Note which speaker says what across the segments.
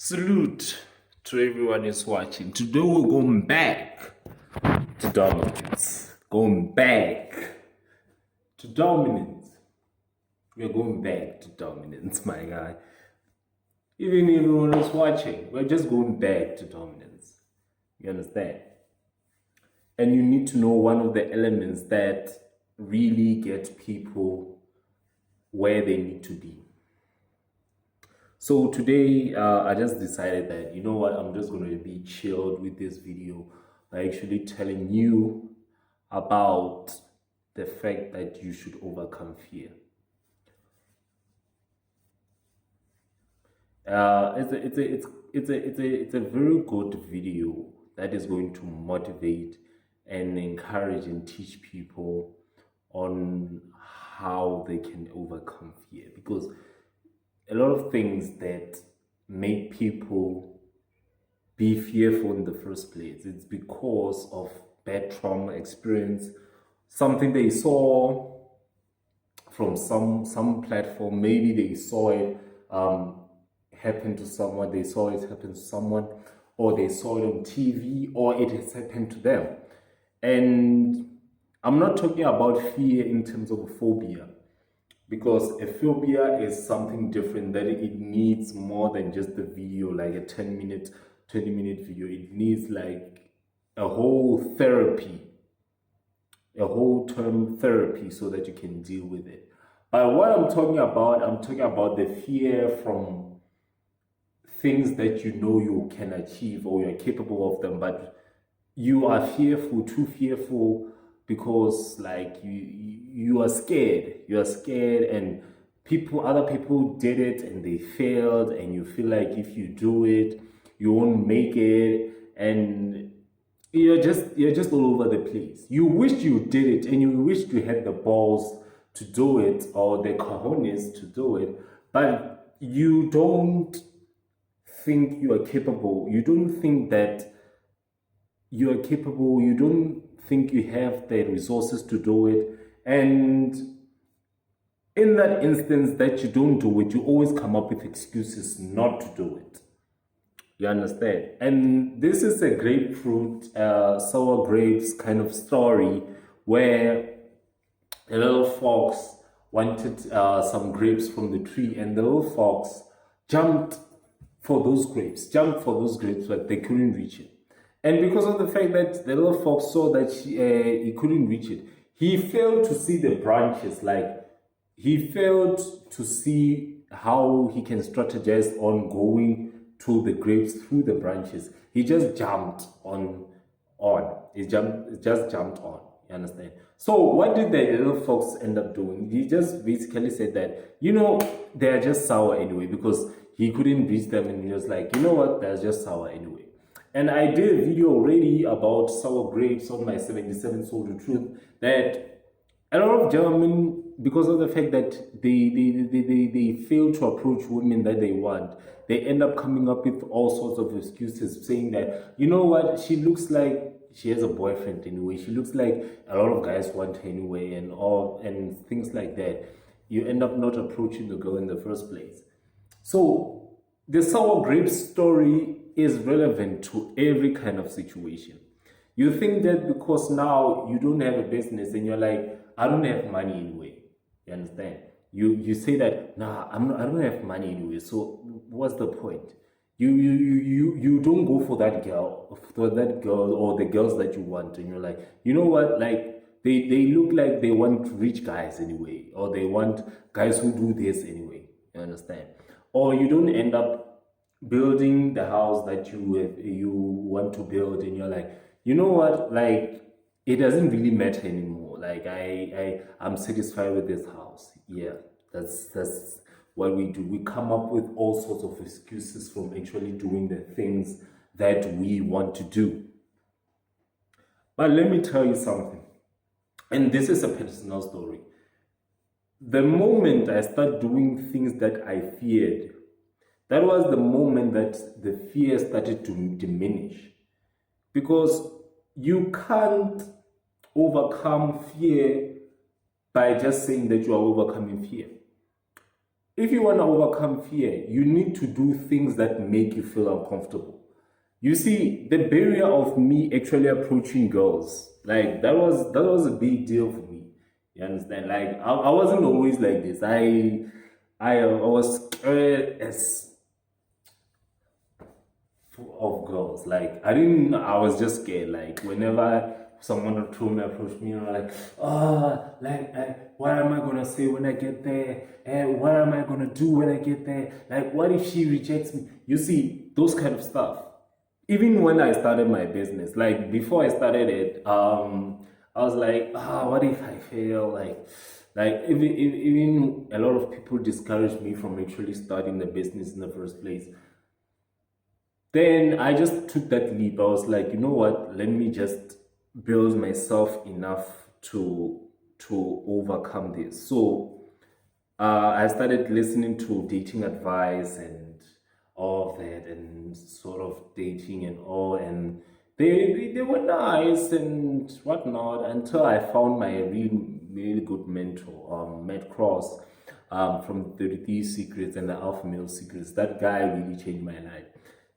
Speaker 1: Salute to everyone who's watching. Today we're going back to dominance. Going back to dominance. We're going back to dominance, my guy. Even everyone who's watching, we're just going back to dominance. You understand? And you need to know one of the elements that really get people where they need to be. So today, I just decided that, you know what, I'm just going to be chilled with this video by actually telling you about the fact that you should overcome fear. It's a very good video that is going to motivate and encourage and teach people on how they can overcome fear, because a lot of things that make people be fearful in the first place, it's because of bad trauma experience, something they saw from some platform. Maybe they saw it happen to someone, they saw it happen to someone, or they saw it on TV, or it has happened to them. And I'm not talking about fear in terms of a phobia, because a phobia is something different, that it needs more than just the video, like a 10-minute, 20-minute video. It needs like a whole therapy, a whole term therapy, so that you can deal with it. But what I'm talking about the fear from things that you know you can achieve or you're capable of them, but you are fearful, too fearful, because like you are scared. You are scared, and other people did it and they failed, and you feel like if you do it, you won't make it, and you're just all over the place. You wish you did it, and you wish you had the balls to do it, or the cojones to do it, but you don't think you are capable. You don't think that you are capable. You don't think you have the resources to do it. And in that instance that you don't do it, you always come up with excuses not to do it. You understand? And this is a grapefruit, sour grapes kind of story, where a little fox wanted some grapes from the tree, and the little fox jumped for those grapes, but they couldn't reach it. And because of the fact that the little fox saw that he couldn't reach it, he failed to see the branches. Like, he failed to see how he can strategize on going to the grapes through the branches. He just jumped on. He just jumped on. You understand? So what did the little fox end up doing? He just basically said that, they are just sour anyway, because he couldn't reach them, and he was like, you know what, they're just sour anyway. And I did a video already about sour grapes on my 77 Soul to Truth, that a lot of gentlemen, because of the fact that they fail to approach women that they want, they end up coming up with all sorts of excuses, saying that, you know what, she looks like she has a boyfriend anyway, she looks like a lot of guys want her anyway, and things like that. You end up not approaching the girl in the first place. So the sour grape story is relevant to every kind of situation. You think that because now you don't have a business and you're like, I don't have money anyway. You understand? You say that, nah, I don't have money anyway. So what's the point? You don't go for that girl or the girls that you want, and you're like, you know what? Like they look like they want rich guys anyway, or they want guys who do this anyway. You understand? Or you don't end up building the house that you want to build, and you're like, you know what, like it doesn't really matter anymore, like I'm satisfied with this house. Yeah, that's what we do. We come up with all sorts of excuses from actually doing the things that we want to do. But let me tell you something, and this is a personal story. The moment I start doing things that I feared, that was the moment that the fear started to diminish. Because you can't overcome fear by just saying that you are overcoming fear. if you want to overcome fear, you need to do things that make you feel uncomfortable. You see, the barrier of me actually approaching girls, like that was a big deal for me. You understand? Like I wasn't always like this. I was scared as of girls. Like I was just scared. Like whenever someone or told me approach me, like, what am I gonna say when I get there? What am I gonna do when I get there? Like, what if she rejects me? You see, those kind of stuff. Even when I started my business, like before I started it, I was like, what if I fail? Like even a lot of people discouraged me from actually starting the business in the first place. Then I just took that leap. I was like, you know what? Let me just build myself enough to overcome this. So I started listening to dating advice and all of that, and sort of dating and all, and they were nice and whatnot until I found my really good mentor, Matt Cross, from 33 Secrets and the Alpha Male Secrets. That guy really changed my life.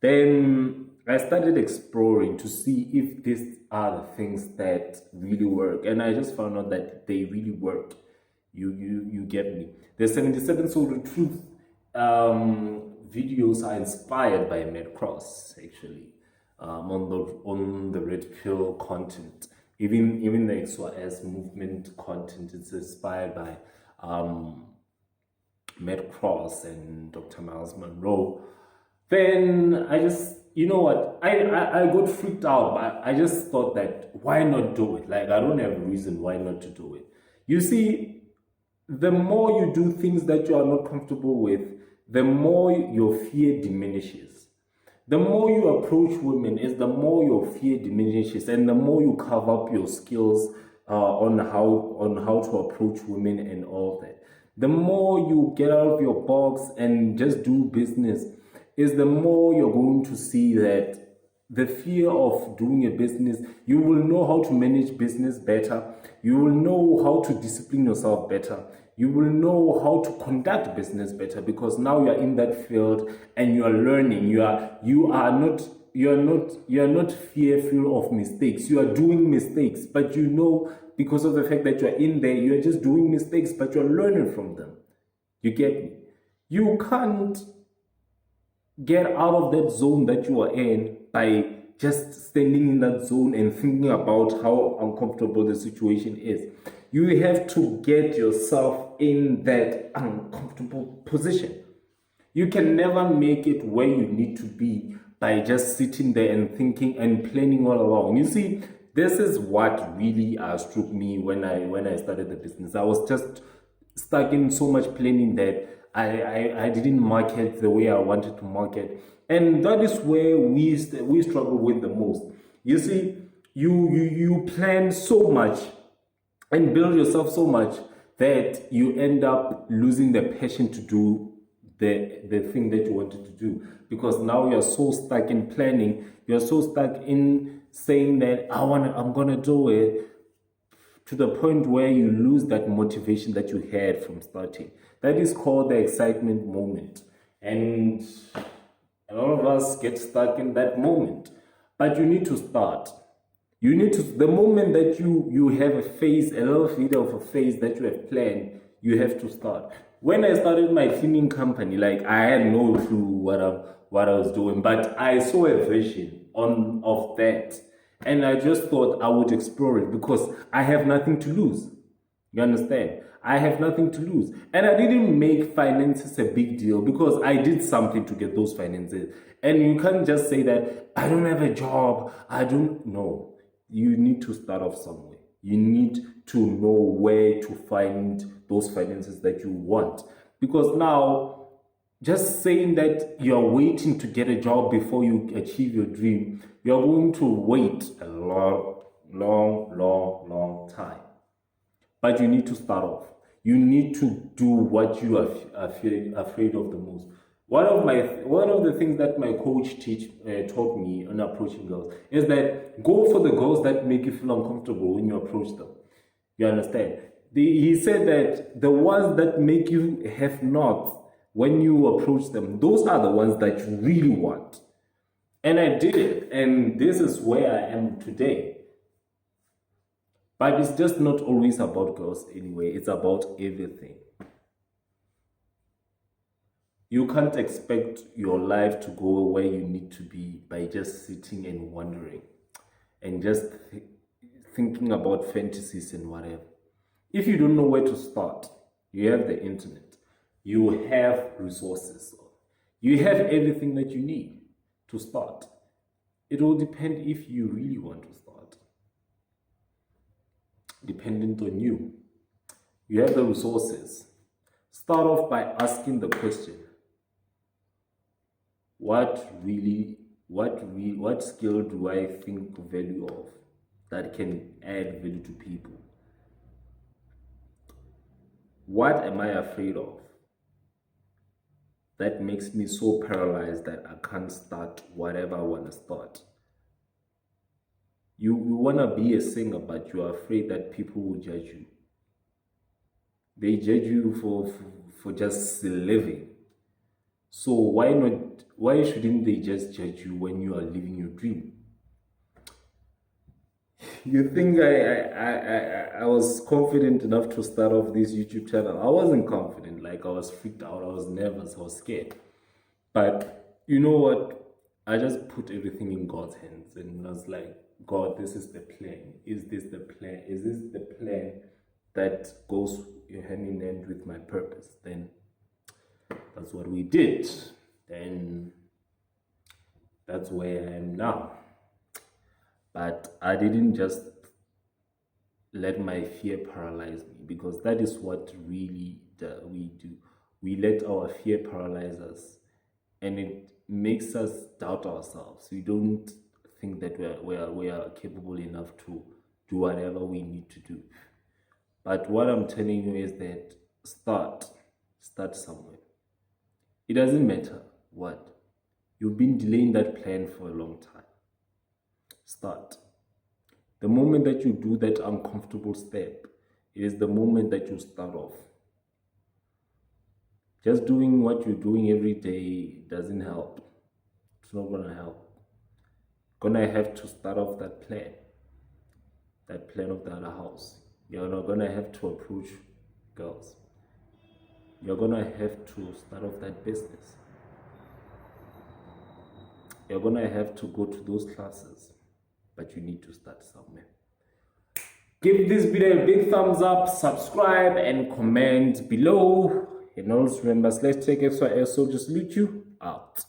Speaker 1: Then I started exploring to see if these are the things that really work, and I just found out that they really work. You get me. The 77 Soul Truth videos are inspired by Matt Cross, actually, on the red pill content. Even the XYS movement content is inspired by Matt Cross and Dr. Miles Monroe. Then I just, you know what, I got freaked out, but I just thought that why not do it? Like, I don't have a reason why not to do it. You see, the more you do things that you are not comfortable with, the more your fear diminishes. The more you approach women is the more your fear diminishes, and the more you cover up your skills on how to approach women and all that. The more you get out of your box and just do business, is the more you're going to see that the fear of doing a business, you will know how to manage business better. You will know how to discipline yourself better. You will know how to conduct business better, because now you are in that field and you are learning. You are not fearful of mistakes. You are doing mistakes, but you know, because of the fact that you are in there, you are just doing mistakes, but you are learning from them. You get me? You can't get out of that zone that you are in by just standing in that zone and thinking about how uncomfortable the situation is. You have to get yourself in that uncomfortable position. You can never make it where you need to be by just sitting there and thinking and planning all along. You see, this is what really struck me when I started the business. I was just stuck in so much planning that I didn't market the way I wanted to market, and that is where we struggle with the most. You see, you plan so much and build yourself so much that you end up losing the passion to do the thing that you wanted to do, because now you're so stuck in planning, you're so stuck in saying that I'm gonna do it, to the point where you lose that motivation that you had from starting. That is called the excitement moment. And a lot of us get stuck in that moment. But you need to start. You need to, the moment that you have a phase, a little bit of a phase that you have planned, you have to start. When I started my cleaning company, like, I had no clue what I was doing, but I saw a vision of that. And I just thought I would explore it because I have nothing to lose. You understand? I have nothing to lose. And I didn't make finances a big deal because I did something to get those finances. And you can't just say that I don't have a job. I don't know. You need to start off somewhere. You need to know where to find those finances that you want. Because now, just saying that you're waiting to get a job before you achieve your dream, you're going to wait a long time. But you need to start off. You need to do what you are feeling afraid of the most. One of the things that my coach taught me on approaching girls is that go for the girls that make you feel uncomfortable when you approach them. You understand? He said that the ones that make you have nots, when you approach them, those are the ones that you really want. And I did it, and this is where I am today. But it's just not always about girls anyway, it's about everything. You can't expect your life to go where you need to be by just sitting and wondering and just thinking about fantasies and whatever. If you don't know where to start, you have the internet, you have resources, you have everything that you need to start. It will depend if you really want to start. Dependent on you. You have the resources. Start off by asking the question, what skill do I think value of that can add value to people? What am I afraid of that makes me so paralyzed that I can't start whatever I want to start? You want to be a singer, but you are afraid that people will judge you. They judge you for just living. So why shouldn't they just judge you when you are living your dream? You think I was confident enough to start off this YouTube channel? I wasn't confident. Like, I was freaked out, I was nervous, I was scared. But you know what? I just put everything in God's hands, and I was like, God, this is the plan. Is this the plan? Is this the plan that goes hand in hand with my purpose? Then that's what we did. Then that's where I am now. But I didn't just let my fear paralyze me, because that is what really we do. We let our fear paralyze us, and it makes us doubt ourselves. We don't think that we are capable enough to do whatever we need to do. But what I'm telling you is that start somewhere. It doesn't matter what. You've been delaying that plan for a long time. Start. The moment that you do that uncomfortable step, it is the moment that you start off. Just doing what you're doing every day doesn't help. It's not going to help. Gonna have to start off that plan of the other house. You're not gonna have to approach girls. You're gonna have to start off that business. You're gonna have to go to those classes, but you need to start somewhere. Give this video a big thumbs up, subscribe, and comment below. And also remember, let's take extra air soldiers salute you out.